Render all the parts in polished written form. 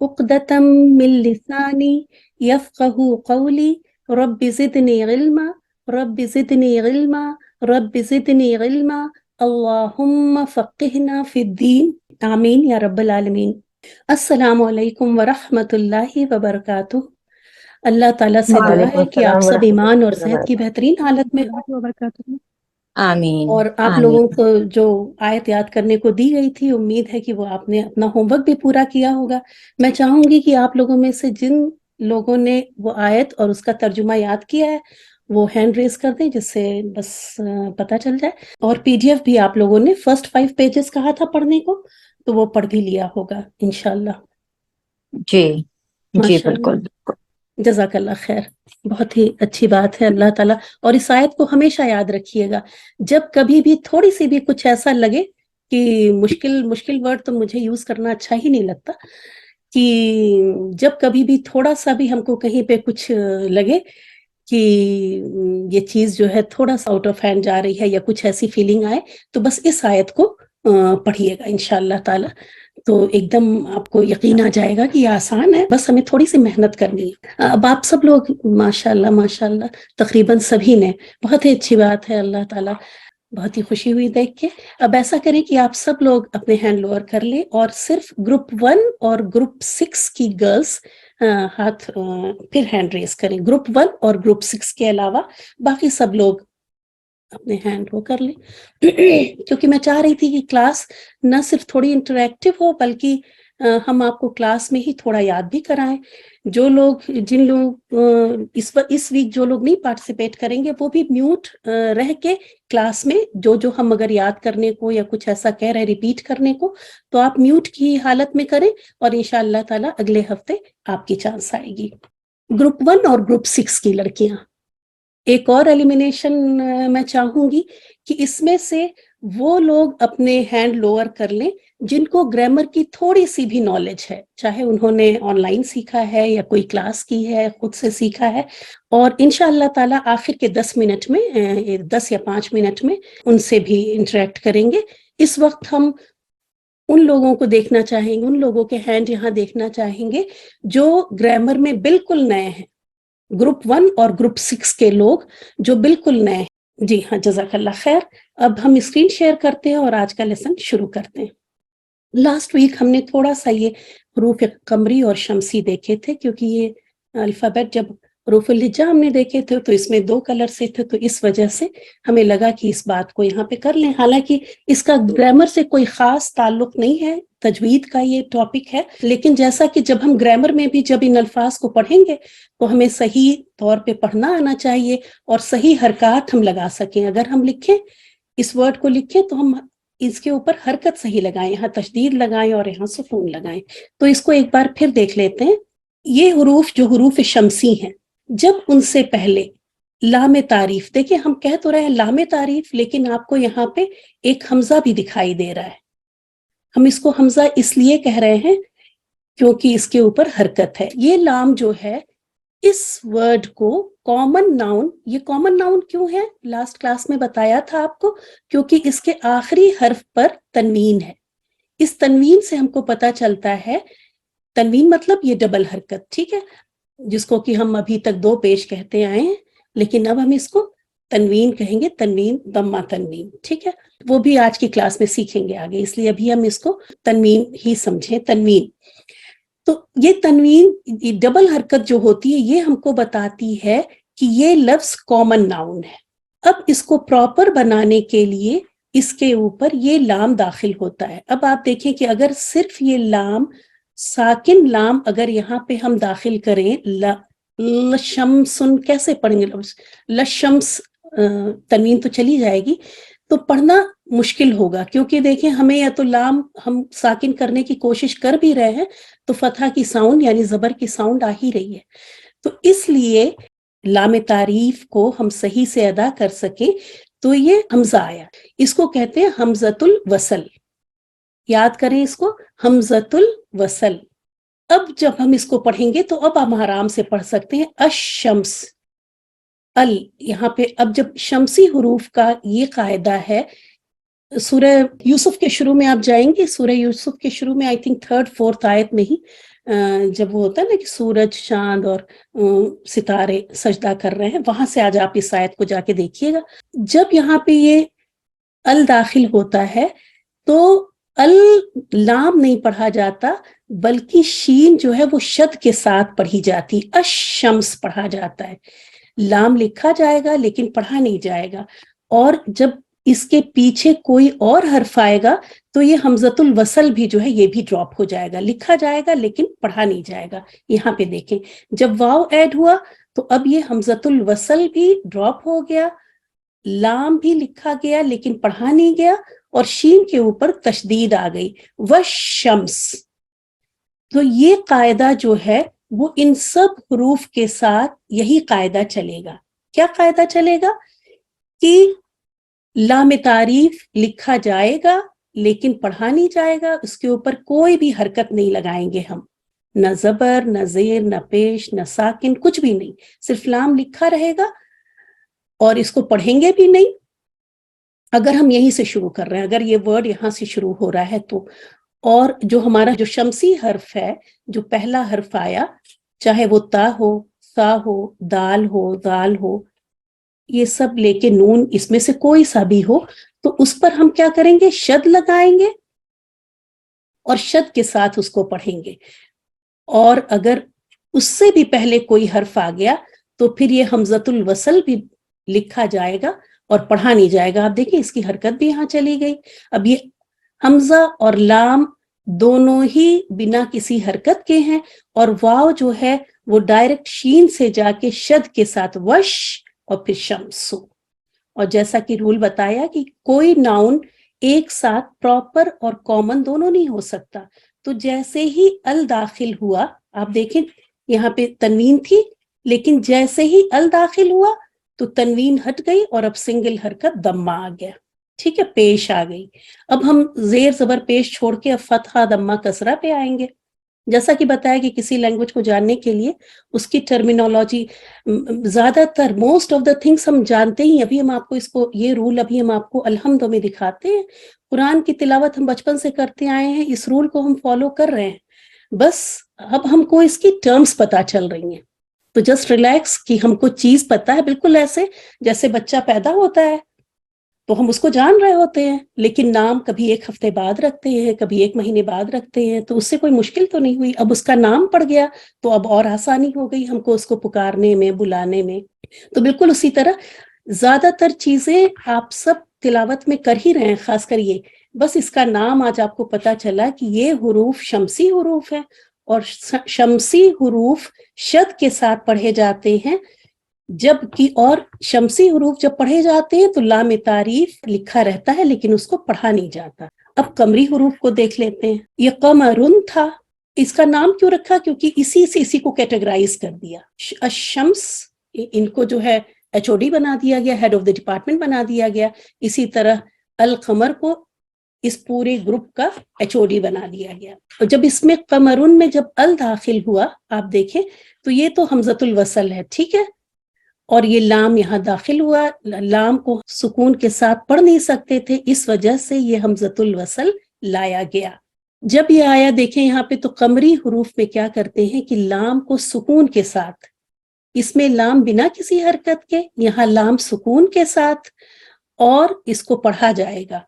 عقدة من لساني يفقهوا قولي رب زدني علما رب زدني علما رب زدني علما اللهم فقهنا في الدين آمین یا رب العالمین۔ السلام علیکم ورحمۃ اللہ وبرکاتہ۔ اللہ تعالیٰ سے دعا وعلیکم ہے کہ آپ السلام سب ورحمۃ ایمان اور اللہ صحت کی وبرکاتہ۔ بہترین حالت میں وبرکاتہ، آمین اور آپ آمین۔ لوگوں کو جو آیت یاد کرنے کو دی گئی تھی، امید ہے کہ وہ آپ نے اپنا ہوم ورک بھی پورا کیا ہوگا۔ میں چاہوں گی کہ آپ لوگوں میں سے جن لوگوں نے وہ آیت اور اس کا ترجمہ یاد کیا ہے وہ ہینڈ ریز کر دیں، جس سے بس پتہ چل جائے۔ اور پی ڈی ایف بھی آپ لوگوں نے فرسٹ 5 پیجز کہا تھا پڑھنے کو، تو وہ پڑھ بھی لیا ہوگا انشاءاللہ۔ جی جی ماشاء بالکل اللہ، بالکل۔ جزاک اللہ خیر، بہت ہی اچھی بات ہے۔ اللہ تعالیٰ، اور اس آیت کو ہمیشہ یاد رکھیے گا، جب کبھی بھی تھوڑی سی بھی کچھ ایسا لگے کہ مشکل ورڈ تو مجھے یوز کرنا اچھا ہی نہیں لگتا، کہ جب کبھی بھی تھوڑا سا بھی ہم کو کہیں پہ کچھ لگے کہ یہ چیز جو ہے تھوڑا سا آؤٹ آف ہینڈ جا رہی ہے یا کچھ ایسی فیلنگ آئے، تو بس اس آیت کو پڑھیے گا انشاءاللہ تعالی، تو ایک دم آپ کو یقین آ جائے گا کہ یہ آسان ہے، بس ہمیں تھوڑی سی محنت کرنی ہے۔ اب آپ سب لوگ ماشاءاللہ تقریباً سبھی نے، بہت ہی اچھی بات ہے، اللہ تعالیٰ بہت ہی خوشی ہوئی دیکھ کے۔ اب ایسا کریں کہ آپ سب لوگ اپنے ہینڈ لوور کر لیں، اور صرف گروپ 1 اور گروپ 6 کی گرلز ہاتھ پھر ہینڈ ریز کریں۔ گروپ 1 اور گروپ 6 کے علاوہ باقی سب لوگ اپنے ہینڈ وہ کر لیں، کیونکہ میں چاہ رہی تھی کہ کلاس نہ صرف تھوڑی انٹریکٹیو ہو، بلکہ ہم آپ کو کلاس میں ہی تھوڑا یاد بھی کرائیں۔ جن لوگ اس ویک جو لوگ نہیں پارٹیسپیٹ کریں گے، وہ بھی میوٹ رہ کے کلاس میں جو ہم اگر یاد کرنے کو یا کچھ ایسا کہہ رہے ریپیٹ کرنے کو، تو آپ میوٹ کی حالت میں کریں، اور انشاءاللہ تعالی اگلے ہفتے آپ کی چانس آئے گی۔ گروپ 1 اور گروپ 6 کی لڑکیاں، ایک اور ایلیمینیشن میں چاہوں گی کہ اس میں سے وہ لوگ اپنے ہینڈ لوور کر لیں جن کو گرامر کی تھوڑی سی بھی نالج ہے، چاہے انہوں نے آن لائن سیکھا ہے یا کوئی کلاس کی ہے، خود سے سیکھا ہے، اور انشاءاللہ تعالی آخر کے 10 منٹ میں 10 یا 5 منٹ میں ان سے بھی انٹریکٹ کریں گے۔ اس وقت ہم ان لوگوں کو دیکھنا چاہیں گے، ان لوگوں کے ہینڈ یہاں دیکھنا چاہیں گے جو گرامر میں بالکل نئے ہیں، گروپ 1 اور گروپ 6 کے لوگ جو بالکل نئے ہیں۔ جی ہاں، جزاک اللہ خیر۔ اب ہم اسکرین شیئر کرتے ہیں اور آج کا لیسن شروع کرتے ہیں۔ لاسٹ ویک ہم نے تھوڑا سا یہ حروف قمری اور شمسی دیکھے تھے، کیونکہ یہ الفابیٹ جب حروف الہجا ہم نے دیکھے تھے تو اس میں 2 کلر سے تھے، تو اس وجہ سے ہمیں لگا کہ اس بات کو یہاں پہ کر لیں، حالانکہ اس کا گرامر سے کوئی خاص تعلق نہیں ہے، تجوید کا یہ ٹاپک ہے، لیکن جیسا کہ جب ہم گرامر میں بھی جب ان الفاظ کو پڑھیں گے تو ہمیں صحیح طور پہ پڑھنا آنا چاہیے اور صحیح حرکات ہم لگا سکیں۔ اگر ہم لکھیں، اس ورڈ کو لکھیں، تو ہم اس کے اوپر حرکت صحیح لگائیں، یہاں تشدید لگائیں اور یہاں سکون لگائیں۔ تو اس کو ایک بار پھر دیکھ لیتے ہیں۔ یہ حروف جو حروف شمسی ہیں، جب ان سے پہلے لام تعریف، دیکھیں ہم کہہ تو رہے ہیں لام تعریف، لیکن آپ کو یہاں پہ ایک حمزہ بھی دکھائی دے رہا ہے۔ ہم اس کو حمزہ اس لیے کہہ رہے ہیں کیونکہ اس کے اوپر حرکت ہے۔ یہ لام جو ہے، اس ورڈ کو کامن ناؤن، یہ کامن ناؤن کیوں ہے لاسٹ کلاس میں بتایا تھا آپ کو، کیونکہ اس کے آخری حرف پر تنوین ہے۔ اس تنوین سے ہم کو پتا چلتا ہے، تنوین مطلب یہ ڈبل حرکت، ٹھیک ہے، جس کو کہ ہم ابھی تک 2 پیش کہتے آئے ہیں، لیکن اب ہم اس کو تنوین کہیں گے، تنوین ضمہ تنوین، ٹھیک ہے، وہ بھی آج کی کلاس میں سیکھیں گے آگے، اس لیے ابھی ہم اس کو تنوین ہی سمجھیں، تنوین۔ تو یہ تنوین ڈبل حرکت جو ہوتی ہے، یہ ہم کو بتاتی ہے کہ یہ لفظ کامن ناؤن ہے۔ اب اس کو پراپر بنانے کے لیے اس کے اوپر یہ لام داخل ہوتا ہے۔ اب آپ دیکھیں کہ اگر صرف یہ لام، ساکن لام اگر یہاں پہ ہم داخل کریں، لشمسن، کیسے پڑھیں گے لفظ لشمس، تنوین تو چلی جائے گی، تو پڑھنا مشکل ہوگا، کیونکہ دیکھیں ہمیں یا تو لام ہم ساکن کرنے کی کوشش کر بھی رہے ہیں تو فتحہ کی ساؤنڈ یعنی زبر کی ساؤنڈ آ ہی رہی ہے، تو اس لیے لام تعریف کو ہم صحیح سے ادا کر سکیں تو یہ حمزہ آیا، اس کو کہتے ہیں حمزۃ الوصل، یاد کریں اس کو، حمزۃ الوصل۔ اب جب ہم اس کو پڑھیں گے تو اب ہم آرام سے پڑھ سکتے ہیں الشمس، یہاں پہ اب جب شمسی حروف کا یہ قاعدہ ہے، سورہ یوسف کے شروع میں آپ جائیں گے، سورہ یوسف کے شروع میں آئی تھنک 3rd 4th آیت میں ہی جب وہ ہوتا ہے نا کہ سورج چاند اور ستارے سجدہ کر رہے ہیں، وہاں سے آج آپ اس آیت کو جا کے دیکھیے گا. جب یہاں پہ یہ ال داخل ہوتا ہے تو ال لام نہیں پڑھا جاتا بلکہ شین جو ہے وہ شد کے ساتھ پڑھی جاتی، الشمس پڑھا جاتا ہے. لام لکھا جائے گا لیکن پڑھا نہیں جائے گا. اور جب اس کے پیچھے کوئی اور حرف آئے گا تو یہ حمزۃ الوصل بھی جو ہے یہ بھی ڈراپ ہو جائے گا، لکھا جائے گا لیکن پڑھا نہیں جائے گا. یہاں پہ دیکھیں جب واو ایڈ ہوا تو اب یہ حمزۃ الوصل بھی ڈراپ ہو گیا، لام بھی لکھا گیا لیکن پڑھا نہیں گیا، اور شین کے اوپر تشدید آ گئی، والشمس. تو یہ قاعدہ جو ہے وہ ان سب حروف کے ساتھ یہی قاعدہ چلے گا. کیا قاعدہ چلے گا؟ کہ لام تعریف لکھا جائے گا لیکن پڑھا نہیں جائے گا، اس کے اوپر کوئی بھی حرکت نہیں لگائیں گے ہم، نہ زبر نہ زیر نہ پیش نہ ساکن، کچھ بھی نہیں، صرف لام لکھا رہے گا اور اس کو پڑھیں گے بھی نہیں. اگر ہم یہیں سے شروع کر رہے ہیں، اگر یہ ورڈ یہاں سے شروع ہو رہا ہے تو، اور جو ہمارا جو شمسی حرف ہے، جو پہلا حرف آیا، چاہے وہ تا ہو، سا ہو، دال ہو، دال ہو، یہ سب لے کے نون، اس میں سے کوئی سا بھی ہو، تو اس پر ہم کیا کریں گے؟ شد لگائیں گے اور شد کے ساتھ اس کو پڑھیں گے. اور اگر اس سے بھی پہلے کوئی حرف آ گیا تو پھر یہ حمزۃ الوصل بھی لکھا جائے گا اور پڑھا نہیں جائے گا. آپ دیکھیں اس کی حرکت بھی یہاں چلی گئی. اب یہ حمزہ اور لام دونوں ہی بنا کسی حرکت کے ہیں، اور واو جو ہے وہ ڈائریکٹ شین سے جا کے شد کے ساتھ وش اور پھر شمسو. اور جیسا کہ رول بتایا کہ کوئی ناؤن ایک ساتھ پراپر اور کامن دونوں نہیں ہو سکتا. تو جیسے ہی ال داخل ہوا، آپ دیکھیں یہاں پہ تنوین تھی لیکن جیسے ہی ال داخل ہوا تو تنوین ہٹ گئی اور اب سنگل حرکت دمہ آ گیا. ٹھیک ہے، پیش آ گئی. اب ہم زیر زبر پیش چھوڑ کے اب فتحہ دمہ کسرہ پہ آئیں گے. جیسا کہ بتایا کہ کسی لینگویج کو جاننے کے لیے اس کی ٹرمینالوجی زیادہ تر موسٹ آف دا تھنگس ہم جانتے ہی. ابھی ہم آپ کو اس کو یہ رول ابھی ہم آپ کو الحمد میں دکھاتے ہیں. قرآن کی تلاوت ہم بچپن سے کرتے آئے ہیں، اس رول کو ہم فالو کر رہے ہیں، بس اب ہم کو اس کی ٹرمز پتا چل رہی ہیں. تو جسٹ ریلیکس کہ ہم کو چیز پتا ہے، بالکل ایسے جیسے بچہ پیدا ہوتا ہے تو ہم اس کو جان رہے ہوتے ہیں، لیکن نام کبھی ایک ہفتے بعد رکھتے ہیں، کبھی ایک مہینے بعد رکھتے ہیں، تو اس سے کوئی مشکل تو نہیں ہوئی. اب اس کا نام پڑ گیا تو اب اور آسانی ہو گئی ہم کو اس کو پکارنے میں، بلانے میں. تو بالکل اسی طرح زیادہ تر چیزیں آپ سب تلاوت میں کر ہی رہے ہیں، خاص کر یہ، بس اس کا نام آج آپ کو پتا چلا کہ یہ حروف شمسی حروف ہے، اور شمسی حروف شد کے ساتھ پڑھے جاتے ہیں، جبکہ اور شمسی حروف جب پڑھے جاتے ہیں تو لام تعریف لکھا رہتا ہے لیکن اس کو پڑھا نہیں جاتا. اب قمری حروف کو دیکھ لیتے ہیں. یہ قمرن تھا، اس کا نام کیوں رکھا؟ کیونکہ اسی سے اسی کو کیٹیگرائز کر دیا. الشمس، ان کو جو ہے ایچ او ڈی بنا دیا گیا، ہیڈ آف دا ڈپارٹمنٹ بنا دیا گیا. اسی طرح القمر کو اس پورے گروپ کا ایچ او ڈی بنا دیا گیا. اور جب اس میں قمرن میں جب ال داخل ہوا، آپ دیکھیں تو یہ تو حمزۃ الوصل ہے، ٹھیک ہے، اور یہ لام یہاں داخل ہوا. لام کو سکون کے ساتھ پڑھ نہیں سکتے تھے، اس وجہ سے یہ حمزۃ الوصل لایا گیا. جب یہ آیا دیکھیں یہاں پہ تو قمری حروف میں کیا کرتے ہیں کہ لام کو سکون کے ساتھ، اس میں لام بنا کسی حرکت کے، یہاں لام سکون کے ساتھ، اور اس کو پڑھا جائے گا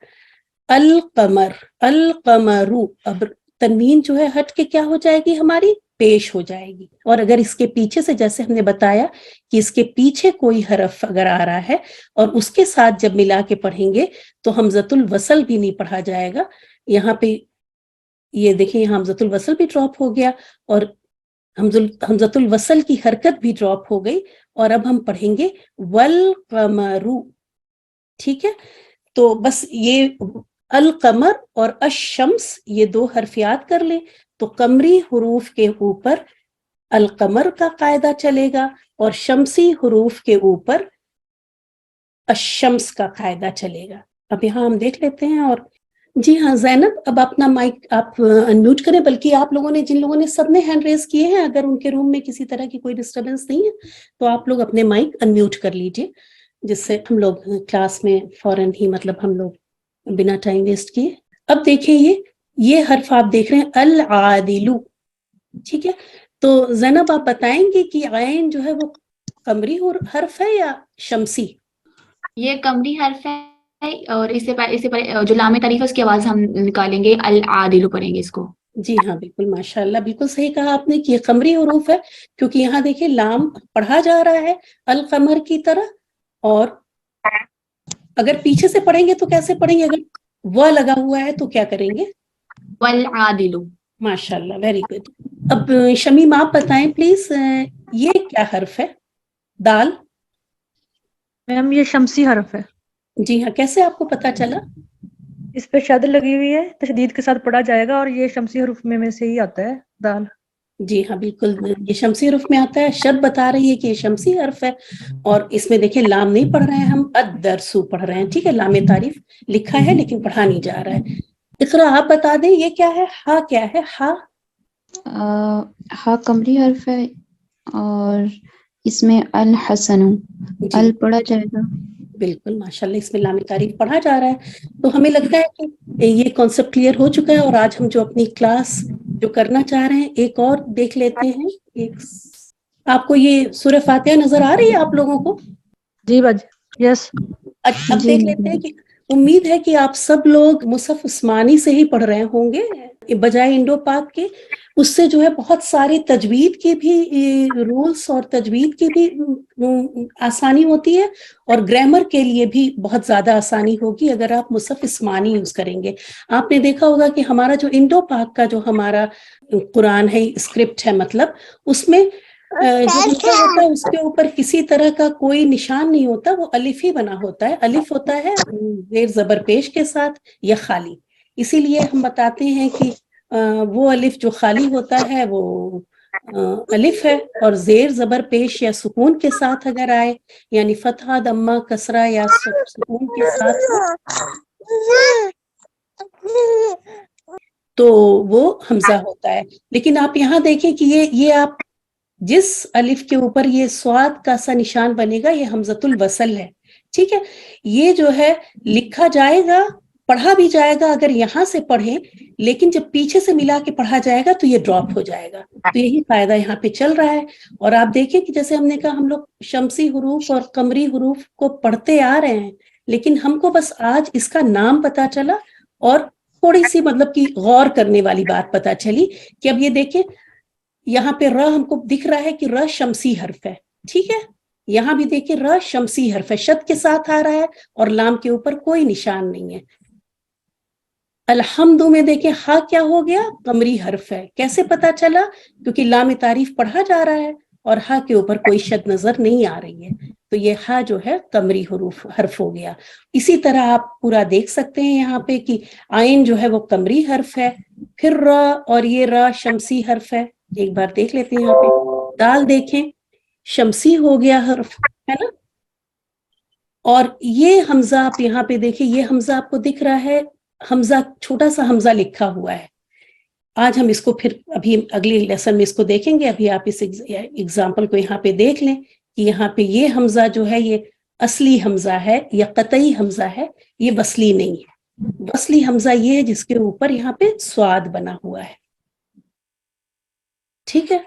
القمر، القمرو. اب تنوین جو ہے ہٹ کے کیا ہو جائے گی؟ ہماری پیش ہو جائے گی. اور اگر اس کے پیچھے سے، جیسے ہم نے بتایا کہ اس کے پیچھے کوئی حرف اگر آ رہا ہے اور اس کے ساتھ جب ملا کے پڑھیں گے تو حمزۃ الوصل بھی نہیں پڑھا جائے گا. یہاں پہ یہ دیکھیں یہاں حمزۃ الوصل بھی ڈراپ ہو گیا اور حمزۃ الوصل کی حرکت بھی ڈراپ ہو گئی. اور اب ہم پڑھیں گے والقمرو، ٹھیک ہے. تو بس یہ القمر اور الشمس یہ دو حرف یاد کر لیں تو قمری حروف کے اوپر القمر کا قاعدہ چلے گا اور شمسی حروف کے اوپر الشمس کا قاعدہ چلے گا. اب یہاں ہم دیکھ لیتے ہیں. اور جی ہاں زینب، اب اپنا مائک آپ انمیوٹ کریں، بلکہ آپ لوگوں نے، جن لوگوں نے سب نے ہینڈ ریز کیے ہیں، اگر ان کے روم میں کسی طرح کی کوئی ڈسٹربنس نہیں ہے تو آپ لوگ اپنے مائک انمیوٹ کر لیجئے، جس سے ہم لوگ کلاس میں فوراً ہی مطلب ہم لوگ بنا ٹائم ویسٹ کیے. اب دیکھیں یہ حرف آپ دیکھ رہے ہیں العادلو، ٹھیک ہے. تو زینب آپ بتائیں گے کہ عین جو ہے وہ قمری حرف ہے یا شمسی؟ یہ قمری حرف ہے اور اس سے پہلے جو لام تعریف ہے اس کی آواز ہم نکالیں گے، العادل پڑھیں گے اس کو. جی ہاں بالکل ماشاء اللہ، بالکل صحیح کہا آپ نے کہ یہ قمری حروف ہے، کیونکہ یہاں دیکھیں لام پڑھا جا رہا ہے القمر کی طرح، اور اگر پیچھے سے پڑھیں گے تو کیسے پڑھیں گے؟ اگر وہ لگا ہوا ہے تو کیا کریں گے؟ والعادل. ماشاء اللہ، ویری گڈ. اب شمیم آپ بتائیں پلیز، یہ کیا حرف ہے؟ دال. میم یہ شمسی حرف ہے. جی ہاں، کیسے آپ کو پتا چلا؟ اس پہ شد لگی ہوئی ہے، تشدید کے ساتھ پڑھا جائے گا، اور یہ شمسی حروف میں سے ہی آتا ہے دال. جی ہاں بالکل، یہ شمسی حرف میں آتا ہے. شب بتا رہی ہے کہ یہ شمسی حرف ہے، اور اس میں دیکھیں لام نہیں پڑھ رہے ہیں ہم، الدرسو پڑھ رہے ہیں. ٹھیک ہے، لام تعریف لکھا ہے لیکن پڑھا نہیں جا رہا ہے. اقرا آپ بتا دیں یہ کیا ہے؟ ہا کیا ہے؟ ہا ہا قمری حرف ہے اور اس میں الحسن جی ال پڑھا جائے گا. بالکل ماشاءاللہ، اس میں لام تعریف پڑھا جا رہا ہے. تو ہمیں لگتا ہے کہ یہ کانسیپٹ کلیئر ہو چکا ہے، اور آج ہم جو اپنی کلاس جو کرنا چاہ رہے ہیں ایک اور دیکھ لیتے ہیں. آپ کو یہ سورہ فاتحہ نظر آ رہی ہے آپ لوگوں کو؟ جی بج یس. اب جی دیکھ لیتے ہیں کہ امید ہے کہ آپ سب لوگ مصحف عثمانی سے ہی پڑھ رہے ہوں گے بجائے انڈو پاک کے. اس سے جو ہے بہت ساری تجوید کی بھی رولز اور تجوید کی بھی آسانی ہوتی ہے، اور گرامر کے لیے بھی بہت زیادہ آسانی ہوگی اگر آپ مصحف عثمانی یوز کریں گے. آپ نے دیکھا ہوگا کہ ہمارا جو انڈو پاک کا جو ہمارا قرآن ہے، اسکرپٹ ہے، مطلب اس میں جو حمزہ ہوتا ہے اس کے اوپر کسی طرح کا کوئی نشان نہیں ہوتا، وہ الف ہی بنا ہوتا ہے. الف ہوتا ہے زیر زبر پیش کے ساتھ یا خالی. اسی لیے ہم بتاتے ہیں کہ وہ الف جو خالی ہوتا ہے وہ الف ہے، اور زیر زبر پیش یا سکون کے ساتھ اگر آئے، یعنی فتحہ، ضمہ، کسرہ یا سکون کے ساتھ تو وہ حمزہ ہوتا ہے. لیکن آپ یہاں دیکھیں کہ یہ آپ جس الف کے اوپر یہ سواد کا سا نشان بنے گا، یہ حمزۃ الوصل ہے. ٹھیک ہے، یہ جو ہے لکھا جائے گا، پڑھا بھی جائے گا اگر یہاں سے پڑھیں، لیکن جب پیچھے سے ملا کے پڑھا جائے گا تو یہ ڈراپ ہو جائے گا. تو یہی فائدہ یہاں پہ چل رہا ہے. اور آپ دیکھیں کہ جیسے ہم نے کہا ہم لوگ شمسی حروف اور قمری حروف کو پڑھتے آ رہے ہیں، لیکن ہم کو بس آج اس کا نام پتا چلا، اور تھوڑی سی مطلب کہ غور کرنے والی بات پتا چلی کہ اب یہ دیکھیں یہاں پہ ر ہم کو دکھ رہا ہے کہ ر شمسی حرف ہے. ٹھیک ہے، یہاں بھی دیکھیں ر شمسی حرف ہے، شد کے ساتھ آ رہا ہے اور لام کے اوپر کوئی نشان نہیں ہے. الحمد میں دیکھیں ہا کیا ہو گیا؟ قمری حرف ہے. کیسے پتا چلا؟ کیونکہ لام تعریف پڑھا جا رہا ہے اور ہا کے اوپر کوئی شد نظر نہیں آ رہی ہے، تو یہ ہا جو ہے قمری حرف ہو گیا. اسی طرح آپ پورا دیکھ سکتے ہیں یہاں پہ کہ عین جو ہے وہ قمری حرف ہے، پھر ر، اور یہ ر شمسی حرف ہے. ایک بار دیکھ لیتے ہیں یہاں پہ دال، دیکھیں شمسی ہو گیا حرف، ہے نا. اور یہ حمزہ آپ یہاں پہ دیکھیں، یہ حمزہ آپ کو دکھ رہا ہے، حمزہ چھوٹا سا حمزہ لکھا ہوا ہے. آج ہم اس کو پھر ابھی اگلی لیسن میں اس کو دیکھیں گے. ابھی آپ اس ایگزامپل کو یہاں پہ دیکھ لیں کہ یہاں پہ یہ حمزہ جو ہے یہ اصلی حمزہ ہے یا قطعی حمزہ ہے، یہ وصلی نہیں ہے. وصلی حمزہ یہ ہے جس کے اوپر یہاں پہ سواد بنا ہوا ہے. ٹھیک ہے،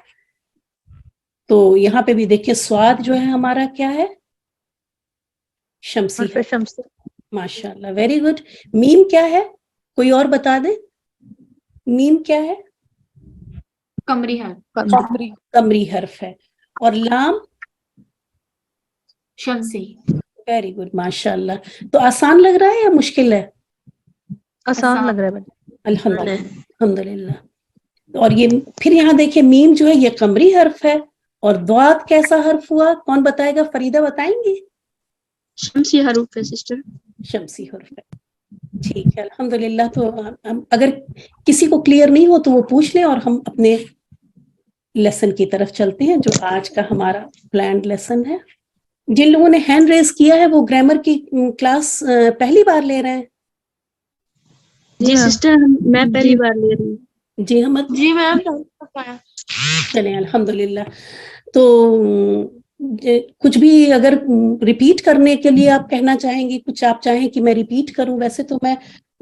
تو یہاں پہ بھی دیکھیے سواد جو ہے ہمارا کیا ہے؟ شمسی ہے. شمسی. ماشاء اللہ، ویری گڈ. میم کیا ہے؟ کوئی اور بتا دیں، میم کیا ہے؟ قمری حرف. قمری حرف ہے. اور لام شمسی. ویری گڈ ماشاء اللہ. تو آسان لگ رہا ہے یا مشکل ہے؟ آسان لگ رہا ہے. الحمدللہ. اور یہ پھر یہاں دیکھیں میم جو ہے یہ قمری حرف ہے، اور ضاد کیسا حرف ہوا؟ کون بتائے گا؟ فریدہ بتائیں گی؟ شمسی حروف ہے سسٹر. شمسی حرف ہے. ٹھیک ہے الحمدللہ. تو اگر کسی کو کلیئر نہیں ہو تو وہ پوچھ لیں، اور ہم اپنے لیسن کی طرف چلتے ہیں جو آج کا ہمارا پلانڈ لیسن ہے. جن لوگوں نے ہینڈ ریز کیا ہے وہ گرامر کی کلاس پہلی بار لے رہے ہیں؟ جی سسٹر میں پہلی بار لے رہی ہوں. جی ہم جی میم. چلیں الحمدللہ. تو کچھ بھی اگر ریپیٹ کرنے کے لیے آپ کہنا چاہیں گی، کچھ آپ چاہیں کہ میں ریپیٹ کروں؟ ویسے تو میں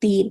3।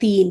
3,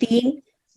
3,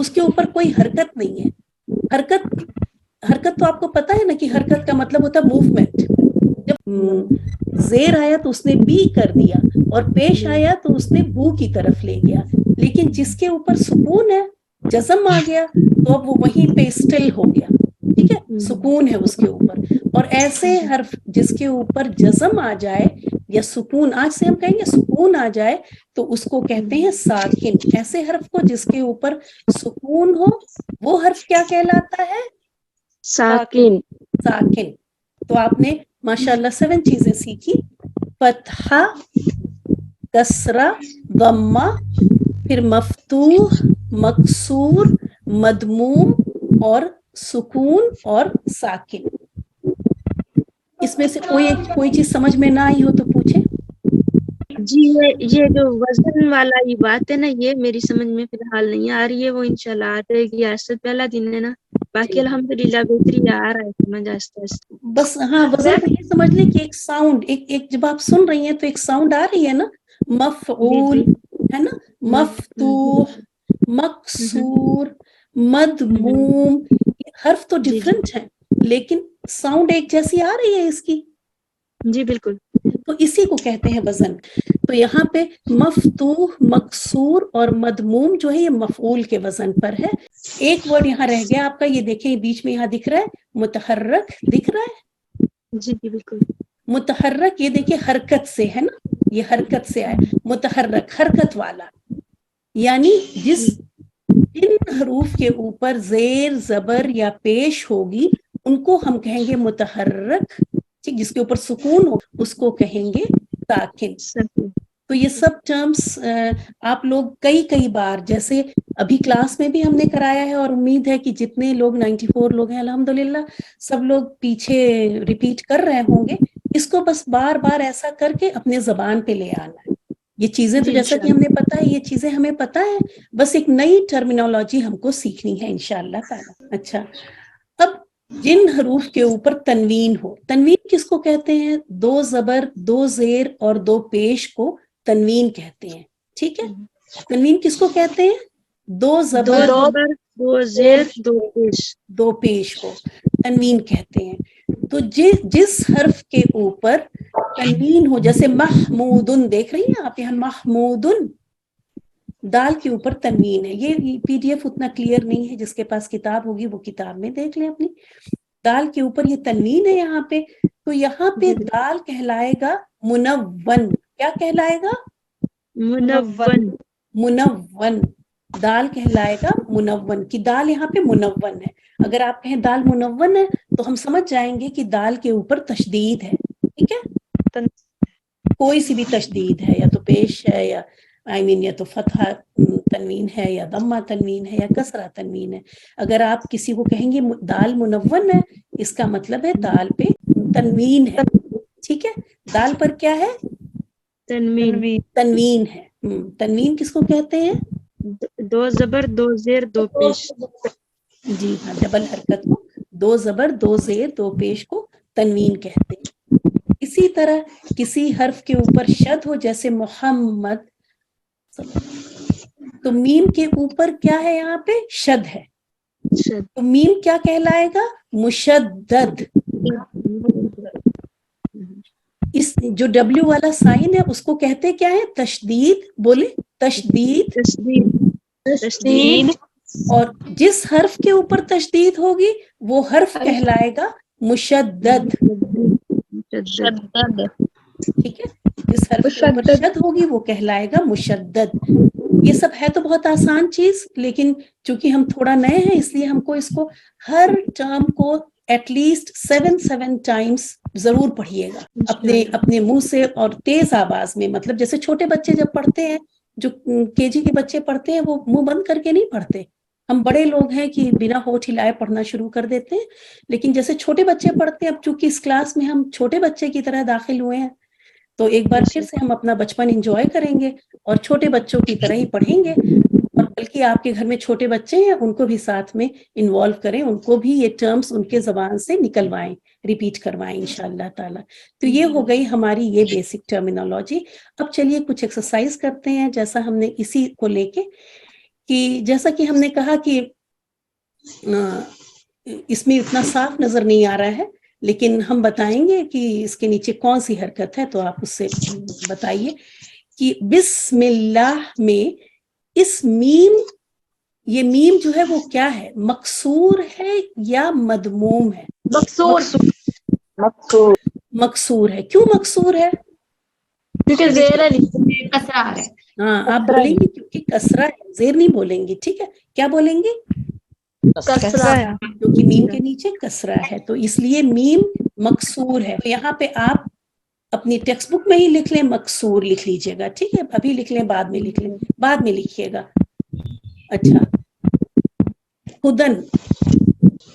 اس کے اوپر کوئی حرکت نہیں ہے. حرکت تو آپ کو پتا ہے نا کہ حرکت کا مطلب ہوتا ہے موومنٹ. جب زیر آیا تو اس نے بی کر دیا اور پیش آیا تو اس نے بو کی طرف لے گیا. لیکن جس کے اوپر سکون ہے, جزم آ گیا, تو اب وہ وہیں پہ اسٹل ہو گیا. ٹھیک ہے, سکون ہے اس کے اوپر. اور ایسے حرف جس کے اوپر جزم آ جائے یا سکون, آج سے ہم کہیں گے سکون آ جائے, تو اس کو کہتے ہیں ساکن. ایسے حرف کو جس کے اوپر سکون ہو وہ حرف کیا کہلاتا ہے؟ ساکن. ساکن. تو آپ نے ماشاءاللہ 7 چیزیں سیکھی: فتحہ, کسرہ, ضمہ, پھر مفتوح, مکسور, مدموم اور سکون اور ساکن. اس میں سے کوئی چیز سمجھ میں نہ آئی ہو تو پوچھیں. جی یہ جو وزن والا یہ بات ہے نا, یہ میری سمجھ میں فی الحال نہیں آ رہی ہے. وہ انشاءاللہ آ جائے گی. آج سے پہلا دن ہے نا, باقی الحمدللہ بہتری آ رہا ہے سمجھ آہستہ آہستہ. بس ہاں, وزن کو یہ سمجھ لیں کہ ایک ساؤنڈ, ایک جب آپ سن رہی ہیں تو ایک ساؤنڈ آ رہی ہے نا, مفعول ہے نا, مفتوح, مکسور, مدموم. حرف تو ڈفرنٹ ہیں لیکن ساؤنڈ ایک جیسی آ رہی ہے اس کی. جی بالکل. تو اسی کو کہتے ہیں وزن. تو یہاں پہ مفتوح, مکسور اور مدموم جو ہے یہ مفعول کے وزن پر ہے. ایک ورڈ یہاں رہ گیا آپ کا, یہ دیکھیں بیچ میں یہاں دکھ رہا ہے متحرک, دکھ رہا ہے. جی جی بالکل. متحرک, یہ دیکھیں حرکت سے ہے نا, یہ حرکت سے آئے. متحرک حرکت والا, یعنی جن حروف کے اوپر زیر, زبر یا پیش ہوگی ان کو ہم کہیں گے متحرک. جس کے اوپر سکون ہو اس کو کہیں گے ساکن. تو یہ سب ٹرمز آپ لوگ کئی بار, جیسے ابھی کلاس میں بھی ہم نے کرایا ہے, اور امید ہے کہ جتنے لوگ 94 لوگ ہیں الحمدللہ سب لوگ پیچھے ریپیٹ کر رہے ہوں گے. اس کو بس بار بار ایسا کر کے اپنے زبان پہ لے آنا ہے. یہ چیزیں تو جیسا کہ ہم نے پتا ہے, یہ چیزیں ہمیں پتا ہے, بس ایک نئی ٹرمینالوجی ہم کو سیکھنی ہے انشاءاللہ تعالی. اچھا, اب جن حروف کے اوپر تنوین ہو, تنوین کس کو کہتے ہیں؟ 2 زبر, 2 زیر اور 2 پیش کو تنوین کہتے ہیں. ٹھیک ہے, تنوین کس کو کہتے ہیں؟ 2 زبر, 2 زیر 2 پیش, 2 پیش کو تنوین کہتے ہیں. تو جس حرف کے اوپر تنوین ہو, جیسے محمودن, دیکھ رہی ہیں آپ یہاں محمودن, دال کے اوپر تنوین ہے. یہ پی ڈی ایف اتنا کلیئر نہیں ہے, جس کے پاس کتاب ہوگی وہ کتاب میں دیکھ لیں اپنی. دال کے اوپر یہ تنوین ہے یہاں پہ. تو یہاں پہ دال کہلائے گا منون. کیا کہلائے گا؟ منون. منون. دال کہلائے گا منون, کی دال یہاں پہ منون ہے. اگر آپ کہیں دال منون ہے تو ہم سمجھ جائیں گے کہ دال کے اوپر تشدید ہے. ٹھیک ہے, کوئی سی بھی تشدید ہے, یا تو پیش ہے, یا یا تو فتحہ تنوین ہے, یا ضمہ تنوین ہے, یا کسرہ تنوین ہے. اگر آپ کسی کو کہیں گے دال منون ہے, اس کا مطلب ہے دال پہ تنوین ہے. ٹھیک ہے, دال پر کیا ہے؟ تنوین ہے. تنوین کس کو کہتے ہیں؟ 2 زبر 2 زیر 2 پیش. جی ہاں, ڈبل حرکت کو 2 زبر 2 زیر 2 پیش کو تنوین کہتے ہیں. اسی طرح کسی حرف کے اوپر شد ہو, جیسے محمد, تو میم کے اوپر کیا ہے؟ یہاں پہ شد ہے. تو میم کیا کہلائے گا؟ مشدد. اس جو ڈبلیو والا سائن ہے اس کو کہتے کیا ہے؟ تشدید. بولے تشدید. تشدید. اور جس حرف کے اوپر تشدید ہوگی وہ حرف کہلائے گا مشدد. ٹھیک ہے, جس حرف کے اوپر شد ہوگی وہ کہلائے گا مشدد. یہ سب ہے تو بہت آسان چیز, لیکن چونکہ ہم تھوڑا نئے ہیں اس لیے ہم کو اس کو ہر ٹرم کو ایٹ لیسٹ 7 ٹائمز ضرور پڑھیے گا اپنے منہ سے, اور تیز آواز میں. مطلب جیسے چھوٹے بچے جب پڑھتے ہیں, جو کے جی کے بچے پڑھتے ہیں, وہ منہ بند کر کے نہیں پڑھتے. ہم بڑے لوگ ہیں کہ بنا ہونٹ ہلائے پڑھنا شروع کر دیتے ہیں, لیکن جیسے چھوٹے بچے پڑھتے ہیں, اب چونکہ اس کلاس میں ہم چھوٹے بچے کی طرح داخل ہوئے ہیں, تو ایک بار پھر سے ہم اپنا بچپن انجوائے کریں گے اور چھوٹے بچوں کی طرح ہی پڑھیں گے. اور بلکہ آپ کے گھر میں چھوٹے بچے ہیں, ان کو بھی ساتھ میں انوالو کریں, ان کو بھی یہ ٹرمز ان کے زبان سے نکلوائیں, ریپیٹ کروائیں انشاءاللہ تعالی. تو یہ ہو گئی ہماری یہ بیسک ٹرمینالوجی. اب چلیے کچھ ایکسرسائز کرتے ہیں, جیسا ہم نے اسی کو لے کے کہ جیسا کہ ہم نے کہا کہ اس میں اتنا صاف نظر نہیں آ رہا ہے، لیکن ہم بتائیں گے کہ اس کے نیچے کون سی حرکت ہے، تو آپ اس سے بتائیے کہ بسم اللہ میں اس میم، یہ میم جو ہے وہ کیا ہے، مکسور ہے یا مدموم ہے؟ مکسور ہے. کیوں مکسور ہے؟ کیونکہ زیر ہے کسرہ ہے. ہاں آپ بولیں گے کیونکہ کسرہ ہے، زیر نہیں بولیں گے. ٹھیک ہے، کیا بولیں گے؟ کسرہ. کیونکہ میم کے نیچے کسرہ ہے تو اس لیے میم مکسور ہے. تو یہاں پہ آپ اپنی ٹیکسٹ بک میں ہی لکھ لیں، مکسور لکھ لیجئے گا. ٹھیک ہے، ابھی لکھ لیں، بعد میں لکھ لیں، بعد میں لکھیے گا. اچھا، ہدن،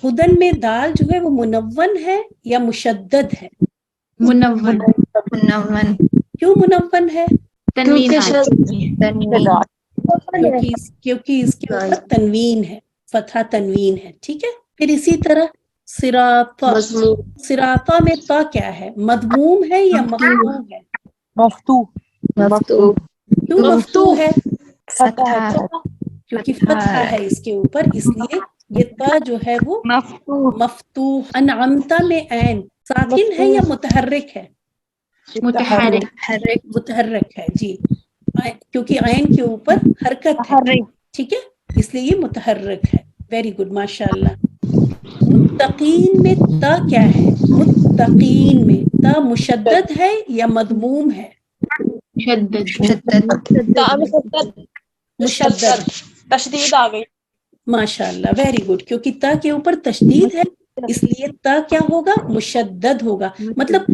ہدن میں دال جو ہے وہ منون ہے یا مشدد ہے؟ منون. منون. کیوں منون ہے؟ تنوین کیونکہ آ تنوین. کیونکہ اس کے اوپر تنوین ہے، فتحہ تنوین ہے. ٹھیک ہے، پھر اسی طرح صراطہ، صراطہ میں تا کیا ہے، مضموم ہے یا مفتوح ہے؟ مفتوح. کیوں مفتوح ہے؟ فتحہ. کیونکہ فتحہ ہے اس کے اوپر، اس لیے یہ تا جو ہے وہ مفتوح. انعمتا میں عین ساکن ہے یا متحرک ہے؟ متحرک. متحرک ہے جی، کیونکہ عین کے اوپر حرکت ہے. ٹھیک ہے، اس لیے یہ متحرک ہے. ویری گڈ، ماشاء اللہ. متقین میں تا کیا ہے؟ متقین میں تا مشدد ہے یا مضموم ہے؟ مشدد. تشدید آ گئی. ماشاء اللہ، ویری گڈ. کیونکہ تا کے اوپر تشدید ہے اس لیے تا کیا ہوگا، مشدد ہوگا. مطلب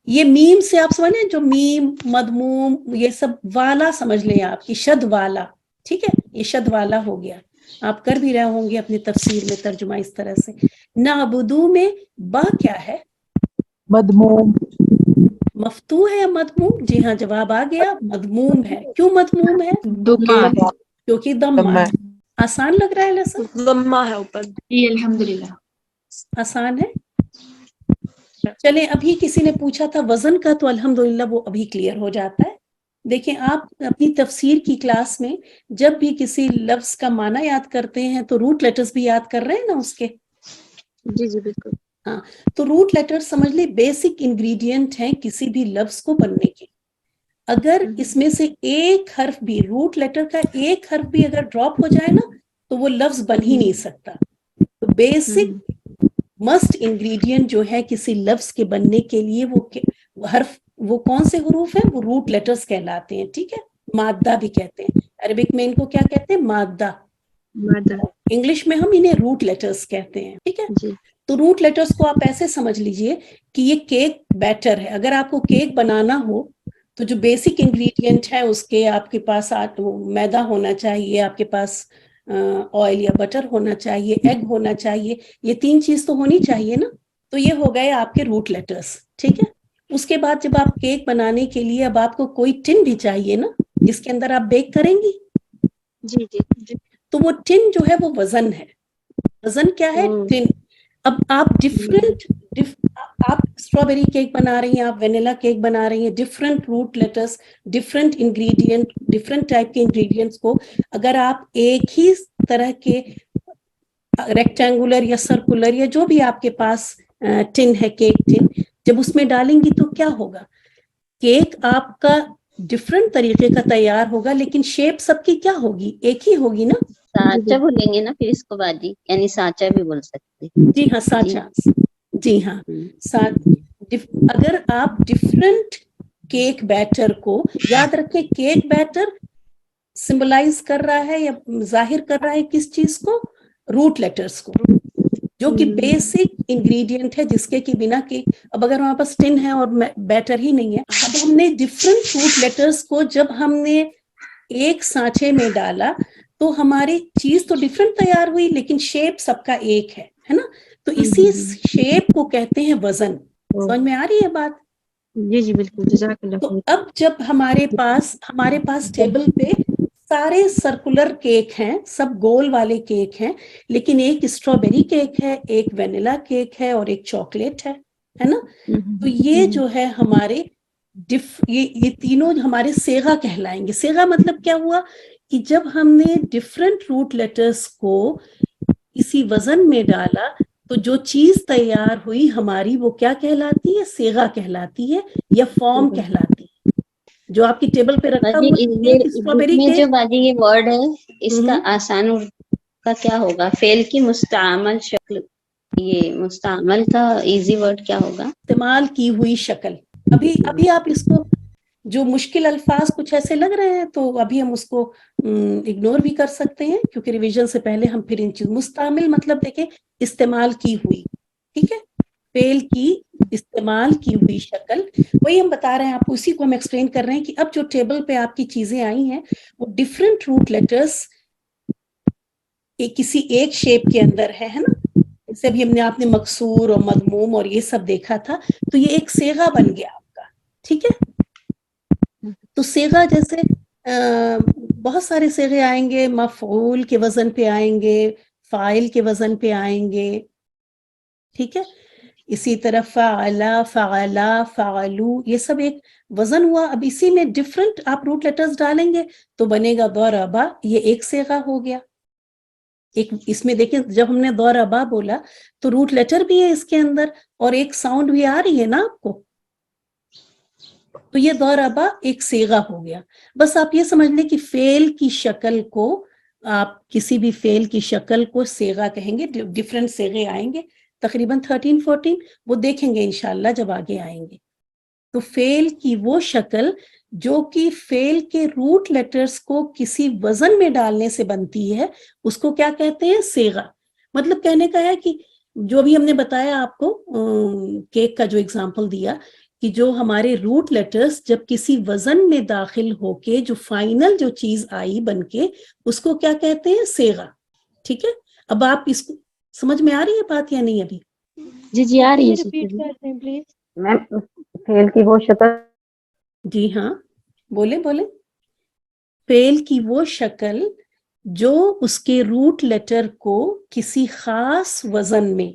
یہ میم سے آپ سمجھ لیں، جو میم مضموم یہ سب والا سمجھ لیں آپ کی، شد والا. ٹھیک ہے، یہ شد والا ہو گیا. آپ کر بھی رہے ہوں گے اپنی تفسیر میں ترجمہ اس طرح سے. نعبدو میں با کیا ہے؟ مضموم. مفتوح ہے یا مضموم؟ جی ہاں، جواب آ گیا، مضموم ہے. کیوں مضموم ہے؟ کیونکہ ضمہ ہے. آسان لگ رہا ہے لیسن؟ ضمہ ہے اوپر. جی الحمدللہ آسان ہے. چلیں، ابھی کسی نے پوچھا تھا وزن کا، تو الحمدللہ وہ ابھی کلیئر ہو جاتا ہے. دیکھیں، آپ اپنی تفسیر کی کلاس میں جب بھی کسی لفظ کا معنی یاد کرتے ہیں تو روٹ لیٹرز بھی یاد کر رہے ہیں نا اس کے. جی جی بالکل. ہاں، تو روٹ لیٹر سمجھ لیں بیسک انگریڈینٹ ہیں کسی بھی لفظ کو بننے کے. اگر اس میں سے ایک حرف بھی، روٹ لیٹر کا ایک حرف بھی اگر ڈراپ ہو جائے نا تو وہ لفظ بن ہی نہیں سکتا. تو بیسک مسٹ انگریڈینٹ جو ہے کسی لفظ کے بننے کے لیے وہ حرف، وہ کون سے حروف ہیں؟ وہ روٹ لیٹرز کہلاتے ہیں. ٹھیک ہے، مادہ بھی کہتے ہیں. عربک میں ان کو کیا کہتے ہیں؟ مادہ. انگلش میں ہم انہیں روٹ لیٹرز کہتے ہیں. ٹھیک ہے، جی. تو روٹ لیٹرز کو آپ ایسے سمجھ لیجئے کہ یہ کیک بیٹر ہے. اگر آپ کو کیک بنانا ہو تو جو بیسک انگریڈینٹ ہے اس کے، آپ کے پاس میدا ہونا چاہیے، آپ کے پاس آئل یا بٹر ہونا چاہیے، ایگ ہونا چاہیے. یہ تین چیز تو ہونی چاہیے نا. تو یہ ہو گئے آپ کے روٹ لیٹرز. ٹھیک ہے، اس کے بعد جب آپ کیک بنانے کے لیے اب آپ کو کوئی ٹن بھی چاہیے نا جس کے اندر آپ بیک کریں گی. جی جی. تو وہ ٹن جو ہے وہ وزن ہے. وزن کیا ہے؟ ٹن. اب آپ آپ اسٹرابیری کیک بنا رہی ہیں، آپ وینیلا کیک بنا رہی ہیں، ڈفرنٹ روٹ لیٹرز، ڈفرنٹ انگریڈینٹ، ڈفرنٹ ٹائپ کے انگریڈینٹس کو اگر آپ ایک ہی طرح کے ریکٹینگولر یا سرکولر یا جو بھی آپ کے پاس ٹن ہے، کیک ٹن، جب اس میں ڈالیں گی تو کیا ہوگا؟ کیک آپ کا ڈفرنٹ طریقے کا تیار ہوگا، لیکن شیپ سب کی کیا ہوگی؟ ایک ہی ہوگی نا. سانچہ بولیں گے نا پھر اس کو باجی، یعنی سانچہ بھی بول سکتے. جی ہاں، سانچہ. جی ہاں، اگر آپ ڈفرنٹ کیک بیٹر کو یاد رکھیں، کیک بیٹر سمبلائز کر رہا ہے یا ظاہر کر رہا ہے کس چیز کو؟ روٹ لیٹرز کو، جو کہ بیسک انگریڈینٹ ہے جس کے بنا کیک. اب اگر ہمارے پاس ٹن ہے اور بیٹر ہی نہیں ہے، اب ہم نے ڈفرنٹ روٹ لیٹرز کو جب ہم نے ایک سانچے میں ڈالا تو ہماری چیز تو ڈفرنٹ تیار ہوئی، لیکن شیپ سب کا ایک ہے نا. تو اسی شیپ کو کہتے ہیں وزن. سمجھ میں آ رہی ہے بات؟ جی جی بالکل. جزاک اللہ. تو اب جب ہمارے پاس ٹیبل پہ سارے سرکولر کیک ہیں، سب گول والے کیک ہیں، لیکن ایک اسٹرابیری کیک ہے، ایک وینیلا کیک ہے اور ایک چاکلیٹ ہے نا. تو یہ جو ہے ہمارے یہ تینوں ہمارے صیغہ کہلائیں گے. صیغہ مطلب کیا ہوا کہ جب ہم نے ڈفرینٹ روٹ لیٹرز کو اسی وزن میں ڈالا تو جو چیز تیار ہوئی ہماری وہ کیا کہلاتی ہے؟ صیغہ کہلاتی ہے یا فارم کہلاتی ہے. جو آپ کی ٹیبل پہ رکھا باجی ہوا یہ اسٹرابیری میں کیک. جو باجی یہ ورڈ ہے اس کا آسان اردو کا کیا ہوگا؟ فعل کی مستعمل شکل، یہ مستعمل کا ایزی ورڈ کیا ہوگا؟ استعمال کی ہوئی شکل. ابھی آپ اس کو جو مشکل الفاظ کچھ ایسے لگ رہے ہیں تو ابھی ہم اس کو اگنور بھی کر سکتے ہیں کیونکہ ریویژن سے پہلے ہم پھر ان چیز. مستعمل مطلب دیکھیں استعمال کی ہوئی، ٹھیک ہے، فعل کی استعمال کی ہوئی شکل. وہی ہم بتا رہے ہیں آپ کو، اسی کو ہم ایکسپلین کر رہے ہیں کہ اب جو ٹیبل پہ آپ کی چیزیں آئی ہیں وہ ڈفرینٹ روٹ لیٹرز کسی ایک شیپ کے اندر ہے نا. جیسے ابھی ہم نے آپ نے مکسور اور مضموم اور یہ سب دیکھا تھا تو یہ ایک صیغہ بن گیا آپ کا، ٹھیک ہے. تو صیغہ جیسے بہت سارے صیغے آئیں گے، مفعول کے وزن پہ آئیں گے، فاعل کے وزن پہ آئیں گے، ٹھیک ہے. اسی طرح فعلا، فعلا، فعلو، یہ سب ایک وزن ہوا. اب اسی میں ڈفرنٹ آپ روٹ لیٹرز ڈالیں گے تو بنے گا ضربا، یہ ایک صیغہ ہو گیا. ایک اس میں دیکھیں جب ہم نے ضربا بولا تو روٹ لیٹر بھی ہے اس کے اندر اور ایک ساؤنڈ بھی آ رہی ہے نا آپ کو، تو یہ ضربا ایک صیغہ ہو گیا. بس آپ یہ سمجھ لیں کہ فعل کی شکل کو، آپ کسی بھی فعل کی شکل کو صیغہ کہیں گے. ڈفرینٹ صیغے آئیں گے تقریباً 13-14، وہ دیکھیں گے انشاءاللہ جب آگے آئیں گے. تو فعل کی وہ شکل جو کہ فعل کے روٹ لیٹرز کو کسی وزن میں ڈالنے سے بنتی ہے اس کو کیا کہتے ہیں؟ صیغہ. مطلب کہنے کا ہے کہ جو بھی ہم نے بتایا آپ کو کیک کا جو اگزامپل دیا کہ جو ہمارے روٹ لیٹرز جب کسی وزن میں داخل ہو کے جو فائنل جو چیز آئی بن کے اس کو کیا کہتے ہیں؟ صیغہ. ٹھیک ہے. اب آپ اس کو سمجھ میں آ رہی ہے بات یا نہیں ابھی؟ جی آ رہی ہے ریپیٹ کرتے ہیں پلیز. میم فعل کی وہ شکل. جی ہاں بولیں. فعل کی وہ شکل جو اس کے روٹ لیٹر کو کسی خاص وزن میں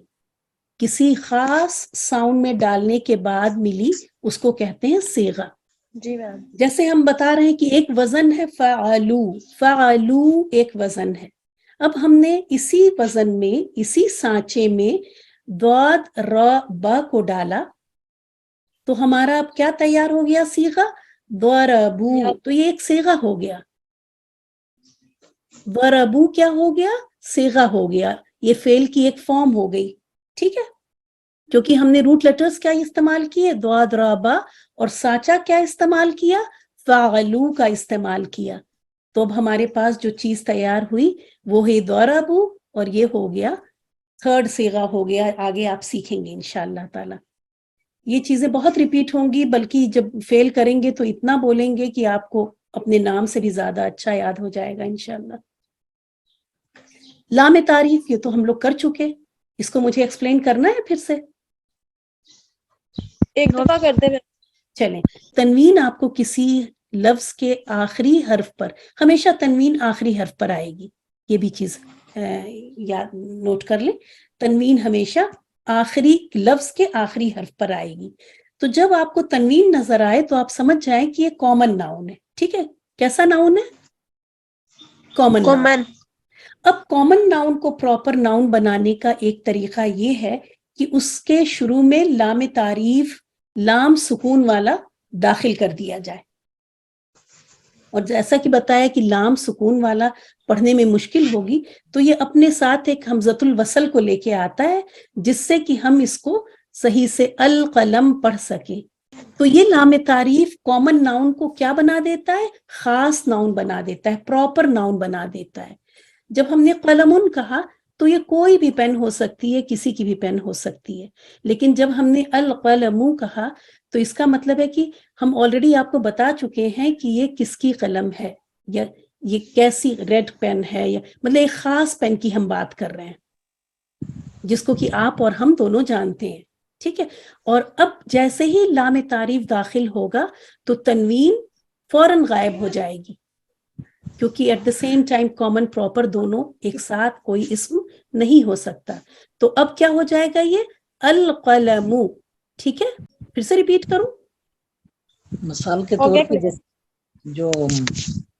کسی خاص ساؤنڈ میں ڈالنے کے بعد ملی اس کو کہتے ہیں صیغہ. جی میم. جیسے ہم بتا رہے ہیں کہ ایک وزن ہے فعلو، فعلو ایک وزن ہے. اب ہم نے اسی وزن میں اسی سانچے میں ضاد را با کو ڈالا تو ہمارا اب کیا تیار ہو گیا؟ صیغہ. ضربو، تو یہ ایک صیغہ ہو گیا. ضربو کیا ہو گیا؟ صیغہ ہو گیا. یہ فعل کی ایک فارم ہو گئی. ٹھیک ہے. کیونکہ ہم نے روٹ لیٹرز کیا استعمال کیے؟ ضاد را با، اور سانچہ کیا استعمال کیا؟ فعلو کا استعمال کیا. تو اب ہمارے پاس جو چیز تیار ہوئی وہ ہے ضربو، اور یہ ہو گیا تھرڈ صیغہ ہو گیا. آگے آپ سیکھیں گے انشاءاللہ تعالی. یہ چیزیں بہت ریپیٹ ہوں گی، بلکہ جب فیل کریں گے تو اتنا بولیں گے کہ آپ کو اپنے نام سے بھی زیادہ اچھا یاد ہو جائے گا انشاءاللہ. لام تعریف یہ تو ہم لوگ کر چکے، اس کو مجھے ایکسپلین کرنا ہے پھر سے. ایک دفعہ کرتے ہیں. چلیں. تنوین آپ کو کسی لفظ کے آخری حرف پر، ہمیشہ تنوین آخری حرف پر آئے گی، یہ بھی چیز یاد نوٹ کر لیں. تنوین ہمیشہ آخری لفظ کے آخری حرف پر آئے گی. تو جب آپ کو تنوین نظر آئے تو آپ سمجھ جائیں کہ یہ کامن ناؤن ہے. ٹھیک ہے. کیسا ناؤن ہے؟ Common noun. اب کامن ناؤن کو پراپر ناؤن بنانے کا ایک طریقہ یہ ہے کہ اس کے شروع میں لام تعریف لام سکون والا داخل کر دیا جائے. اور جیسا کہ بتایا کہ لام سکون والا پڑھنے میں مشکل ہوگی تو یہ اپنے ساتھ ایک حمزۃ الوصل کو لے کے آتا ہے جس سے کہ ہم اس کو صحیح سے القلم پڑھ سکیں. تو یہ لام تعریف کامن ناؤن کو کیا بنا دیتا ہے؟ خاص ناؤن بنا دیتا ہے، پراپر ناؤن بنا دیتا ہے. جب ہم نے قلمن کہا تو یہ کوئی بھی پین ہو سکتی ہے، کسی کی بھی پین ہو سکتی ہے. لیکن جب ہم نے القلم کہا تو اس کا مطلب ہے کہ ہم آلریڈی آپ کو بتا چکے ہیں کہ یہ کس کی قلم ہے یا یہ کیسی ریڈ پین ہے، یا مطلب ایک خاص پین کی ہم بات کر رہے ہیں جس کو کہ آپ اور ہم دونوں جانتے ہیں. ٹھیک ہے. اور اب جیسے ہی لام تعریف داخل ہوگا تو تنوین فوراً غائب ہو جائے گی، کیونکہ at the same time common proper دونوں ایک ساتھ کوئی اسم نہیں ہو سکتا. تو اب کیا ہو جائے گا؟ یہ القلم. ٹھیک ہے. پھر سے ریپیٹ کروں. مثال کے طور پہ جو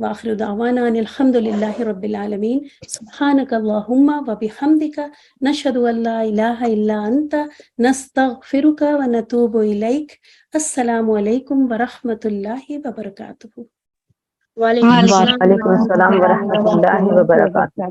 وآخر دعوانا ان الحمد للہ رب العالمین. سبحانک اللہم وبحمدک نشہد ان لا الہ الا انت نستغفرک ونتوب الیک. السلام علیکم ورحمۃ اللہ وبرکاتہ. وعلیکم السلام وعلیکم السلام ورحمۃ اللہ وبرکاتہ.